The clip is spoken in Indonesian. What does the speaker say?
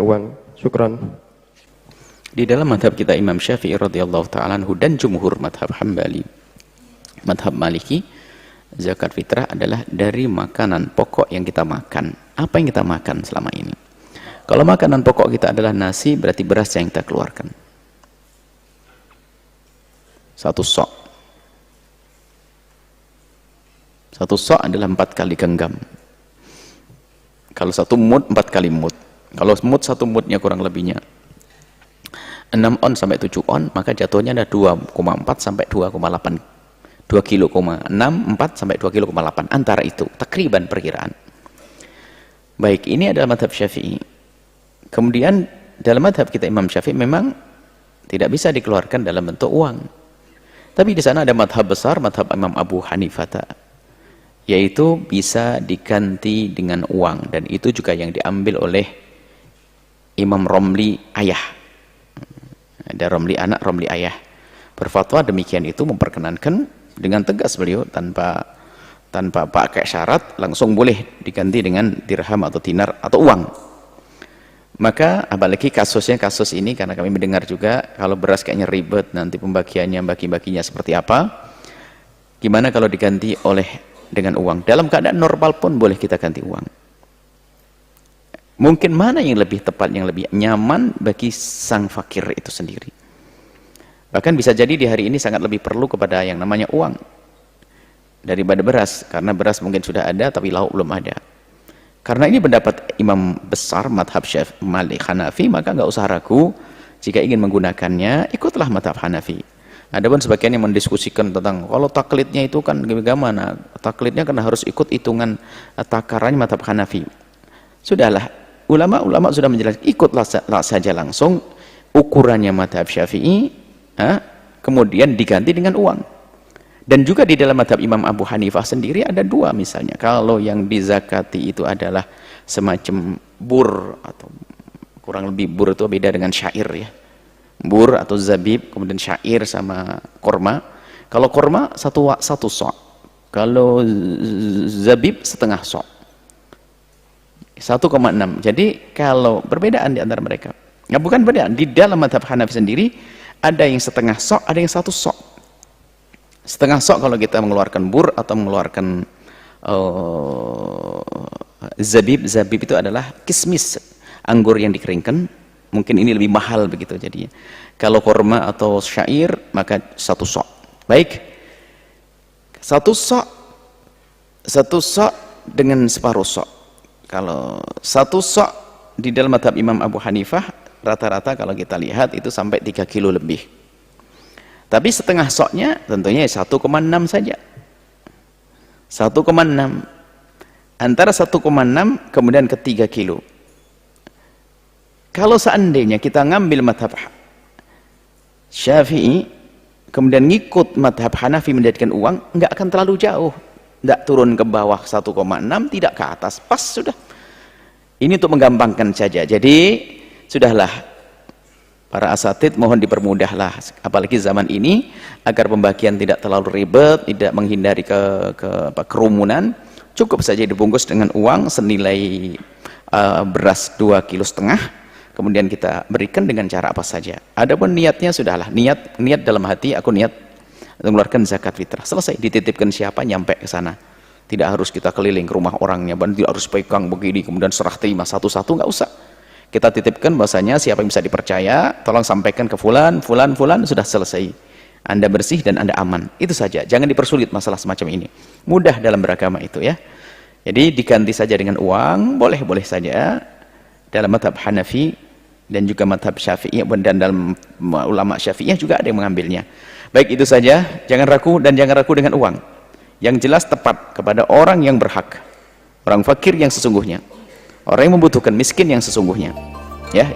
uang. Syukran. Di dalam madhab kita Imam Syafi'i radhiyallahu ta'ala anhu dan jumhur madhab Hambali, madhab Maliki, zakat fitrah adalah dari makanan pokok yang kita makan. Apa yang kita makan selama ini? Kalau makanan pokok kita adalah nasi, berarti beras yang kita keluarkan. Satu sok adalah 4 kali genggam. Kalau 1 mud 4 kali mud. Kalau mud 1 mudnya kurang lebihnya 6 on sampai 7 on, maka jatuhnya ada 2,4 sampai 2,8. 2 kilo, 4 sampai 2 kilo, 8 antara itu, takriban perkiraan. Baik, ini adalah madhab Syafi'i. Kemudian dalam madhab kita Imam Syafi'i memang tidak bisa dikeluarkan dalam bentuk uang. Tapi di sana ada madhab besar, madhab Imam Abu Hanifah, yaitu bisa diganti dengan uang, dan itu juga yang diambil oleh Imam Romli ayah. Ada Romli anak, Romli ayah berfatwa demikian, itu memperkenankan dengan tegas beliau tanpa pakai syarat, langsung boleh diganti dengan dirham atau dinar atau uang. Maka apalagi kasus ini, karena kami mendengar juga kalau beras kayaknya ribet nanti pembagiannya, bagi-baginya seperti apa, gimana kalau diganti dengan uang? Dalam keadaan normal pun boleh kita ganti uang. Mungkin mana yang lebih tepat, yang lebih nyaman bagi sang fakir itu sendiri. Bahkan bisa jadi di hari ini sangat lebih perlu kepada yang namanya uang daripada beras, karena beras mungkin sudah ada tapi lauk belum ada. Karena ini pendapat imam besar madhab Syafi'i Malik Hanafi, maka nggak usah ragu, jika ingin menggunakannya ikutlah madhab Hanafi. Adapun sebagian yang mendiskusikan tentang kalau taklidnya itu kan bagaimana, taklidnya kan harus ikut hitungan takarannya madhab Hanafi. Sudahlah, ulama sudah menjelaskan, ikutlah saja langsung ukurannya madhab Syafi'i, kemudian diganti dengan uang. Dan juga di dalam madhab Imam Abu Hanifah sendiri ada 2 misalnya. Kalau yang dizakati itu adalah semacam bur, atau kurang lebih bur itu beda dengan syair ya. Bur atau zabib, kemudian syair sama korma. Kalau korma satu sok, kalau zabib setengah sok, 1,6. Jadi kalau perbedaan di antara mereka, ya bukan perbedaan, di dalam madhab Hanafi sendiri ada yang setengah sok, ada yang 1 sok. Setengah sok kalau kita mengeluarkan bur atau mengeluarkan zabib itu adalah kismis, anggur yang dikeringkan, mungkin ini lebih mahal begitu jadinya. Kalau korma atau syair maka 1 sok. Baik, 1 sok dengan separuh sok. Kalau 1 sok di dalam madhab Imam Abu Hanifah rata-rata kalau kita lihat itu sampai 3 kilo lebih. Tapi setengah soknya tentunya 1,6 saja. 1,6 antara 1,6 kemudian ke 3 kilo. Kalau seandainya kita ngambil madhab Syafi'i kemudian ngikut madhab Hanafi menjadikan uang, nggak akan terlalu jauh, nggak turun ke bawah 1,6, tidak ke atas, pas sudah. Ini untuk menggampangkan saja. Jadi sudahlah, para asatid mohon dipermudahlah, apalagi zaman ini, agar pembagian tidak terlalu ribet, tidak menghindari kerumunan. Cukup saja dibungkus dengan uang senilai beras 2,5 kilo, kemudian kita berikan dengan cara apa saja. Adapun niatnya sudahlah, niat dalam hati, aku niat mengeluarkan zakat fitrah, selesai, dititipkan siapa nyampe ke sana. Tidak harus kita keliling ke rumah orangnya, tidak harus pegang begini kemudian serah terima satu-satu, nggak usah. Kita titipkan bahasanya siapa yang bisa dipercaya, tolong sampaikan ke fulan, sudah selesai. Anda bersih dan Anda aman. Itu saja, jangan dipersulit masalah semacam ini. Mudah dalam beragama itu ya. Jadi diganti saja dengan uang, boleh-boleh saja. Dalam madhab Hanafi dan juga madhab Syafi'i, dan dalam ulama Syafi'iyah juga ada yang mengambilnya. Baik, itu saja, jangan ragu dan jangan ragu dengan uang. Yang jelas tepat kepada orang yang berhak, orang fakir yang sesungguhnya, orang yang membutuhkan, miskin yang sesungguhnya, ya.